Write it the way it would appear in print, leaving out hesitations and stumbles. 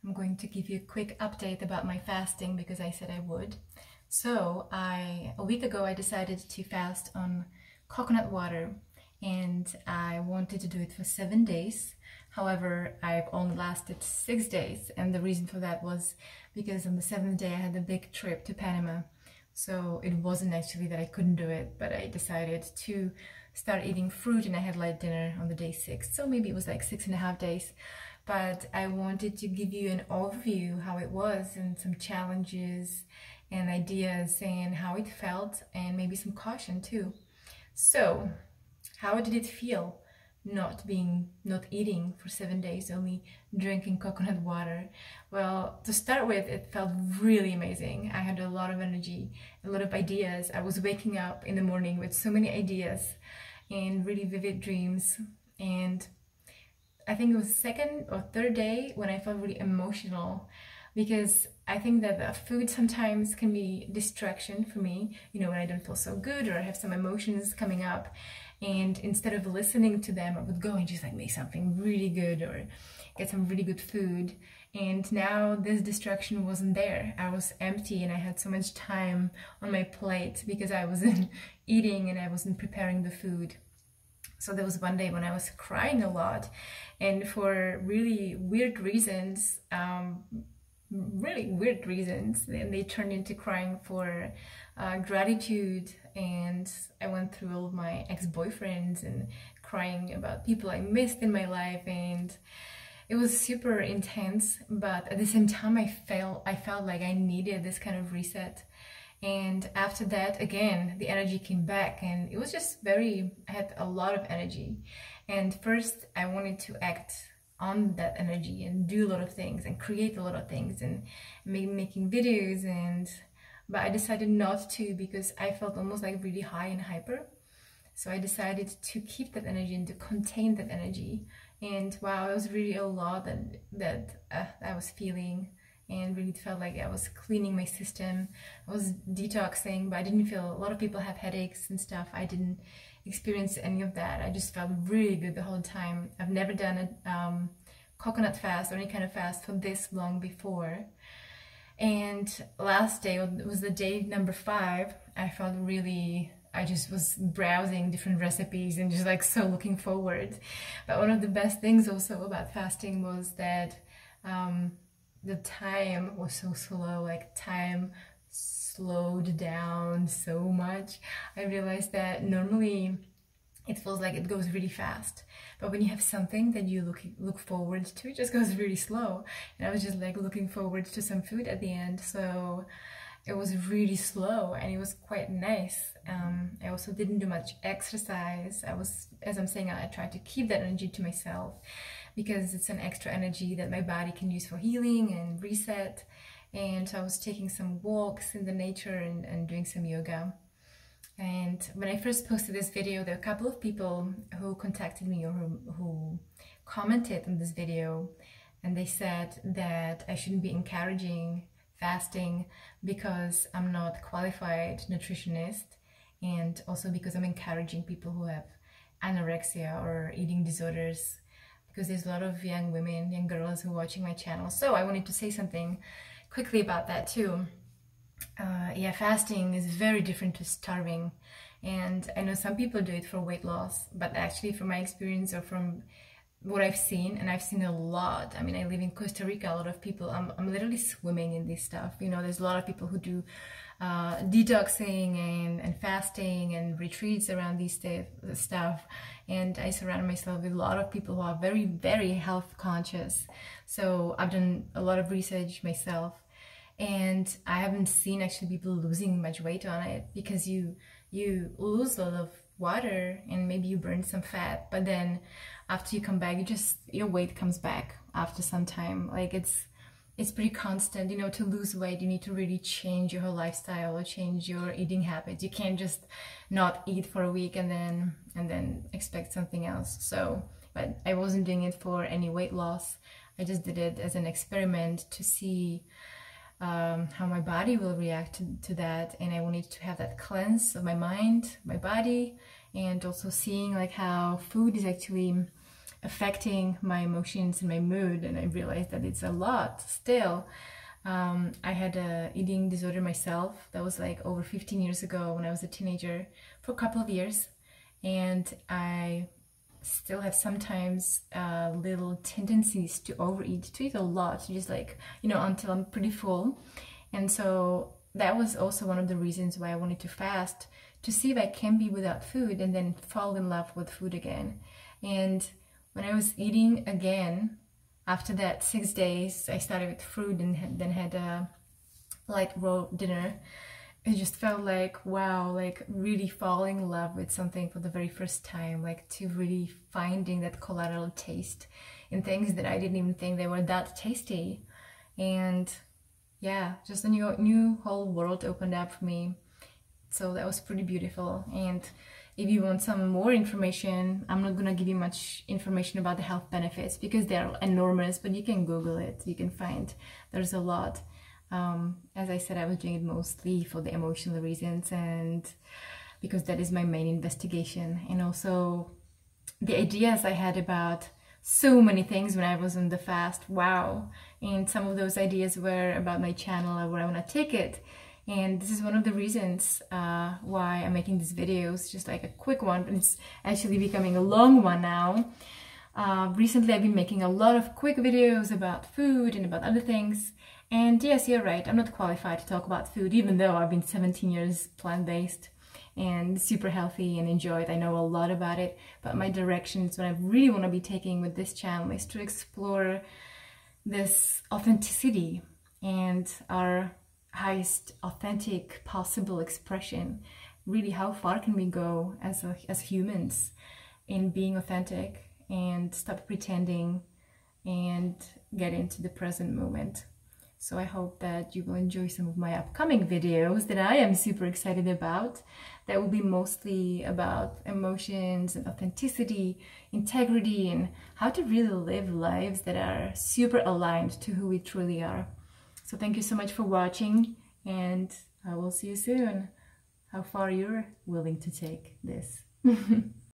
I'm going to give you a quick update about my fasting because I said I would. So a week ago I decided to fast on coconut water, and I wanted to do it for 7 days. However, I've only lasted 6 days, and the reason for that was because on the 7th day I had a big trip to Panama. So it wasn't actually that I couldn't do it, but I decided to start eating fruit, and I had light dinner on the day 6. So maybe it was like 6.5 days. But I wanted to give you an overview how it was and some challenges and ideas and how it felt, and maybe some caution too. So how did it feel not eating for 7 days, only drinking coconut water? Well, to start with, it felt really amazing. I had a lot of energy, a lot of ideas. I was waking up in the morning with so many ideas and really vivid dreams. And I think it was 2nd or 3rd day when I felt really emotional, because I think that the food sometimes can be distraction for me, you know, when I don't feel so good or I have some emotions coming up. And instead of listening to them, I would go and just like make something really good or get some really good food. And now this distraction wasn't there. I was empty and I had so much time on my plate because I wasn't eating and I wasn't preparing the food. So there was one day when I was crying a lot, and for really weird reasons, and they turned into crying for gratitude. And I went through all of my ex-boyfriends and crying about people I missed in my life, and it was super intense. But at the same time, I felt like I needed this kind of reset. And after that, again, the energy came back, and it was just I had a lot of energy. And first I wanted to act on that energy and do a lot of things and create a lot of things and maybe making videos, but I decided not to because I felt almost like really high and hyper. So I decided to keep that energy and to contain that energy. And wow, it was really a lot that I was feeling, and really felt like I was cleaning my system. I was detoxing, but I didn't feel, a lot of people have headaches and stuff. I didn't experience any of that. I just felt really good the whole time. I've never done a coconut fast or any kind of fast for this long before. And last day, it was the day number 5, I felt really, I just was browsing different recipes and just like so looking forward. But one of the best things also about fasting was that the time was so slow, like time slowed down so much. I realized that normally it feels like it goes really fast, but when you have something that you look forward to, it just goes really slow. And I was just like looking forward to some food at the end, so it was really slow and it was quite nice. I also didn't do much exercise. As I'm saying, I tried to keep that energy to myself because it's an extra energy that my body can use for healing and reset. And so I was taking some walks in the nature and doing some yoga. And when I first posted this video, there were a couple of people who contacted me or who commented on this video, and they said that I shouldn't be encouraging fasting because I'm not qualified nutritionist, and also because I'm encouraging people who have anorexia or eating disorders, because there's a lot of young women, young girls who are watching my channel. So I wanted to say something quickly about that too. Yeah, fasting is very different to starving, and I know some people do it for weight loss, but actually from my experience or from what I've seen, and I've seen a lot. I mean, I live in Costa Rica. A lot of people, I'm literally swimming in this stuff. You know, there's a lot of people who do detoxing and fasting and retreats around these stuff. And I surround myself with a lot of people who are very, very health conscious. So I've done a lot of research myself, and I haven't seen actually people losing much weight on it, because you lose a lot of water and maybe you burn some fat, but then after you come back, your weight comes back after some time. Like it's pretty constant. You know, to lose weight, you need to really change your whole lifestyle or change your eating habits. You can't just not eat for a week and then expect something else. So, but I wasn't doing it for any weight loss. I just did it as an experiment to see how my body will react to that. And I wanted to have that cleanse of my mind, my body, and also seeing like how food is actually affecting my emotions and my mood, and I realized that it's a lot still. I had a eating disorder myself. That was like over 15 years ago when I was a teenager, for a couple of years, and I still have sometimes little tendencies to overeat, to eat a lot, just like, you know, until I'm pretty full. And so that was also one of the reasons why I wanted to fast, to see if I can be without food and then fall in love with food again. And when I was eating again, after that 6 days, I started with fruit and then had a light raw dinner. It just felt like, wow, like really falling in love with something for the very first time, like to really finding that collateral taste in things that I didn't even think they were that tasty. And yeah, just a new whole world opened up for me. So that was pretty beautiful. And if you want some more information, I'm not gonna give you much information about the health benefits because they're enormous, but you can Google it, you can find there's a lot. As I said, I was doing it mostly for the emotional reasons, and because that is my main investigation. And also the ideas I had about so many things when I was on the fast, wow. And some of those ideas were about my channel or where I want to take it. And this is one of the reasons why I'm making these videos, just like a quick one, but it's actually becoming a long one now. Recently I've been making a lot of quick videos about food and about other things. And yes, you're right, I'm not qualified to talk about food, even though I've been 17 years plant-based and super healthy and enjoy it. I know a lot about it, but my directions, what I really want to be taking with this channel is to explore this authenticity and our highest authentic possible expression. Really, how far can we go as humans in being authentic and stop pretending and get into the present moment. So I hope that you will enjoy some of my upcoming videos that I am super excited about. That will be mostly about emotions and authenticity, integrity, and how to really live lives that are super aligned to who we truly are. So thank you so much for watching, and I will see you soon. How far you're willing to take this.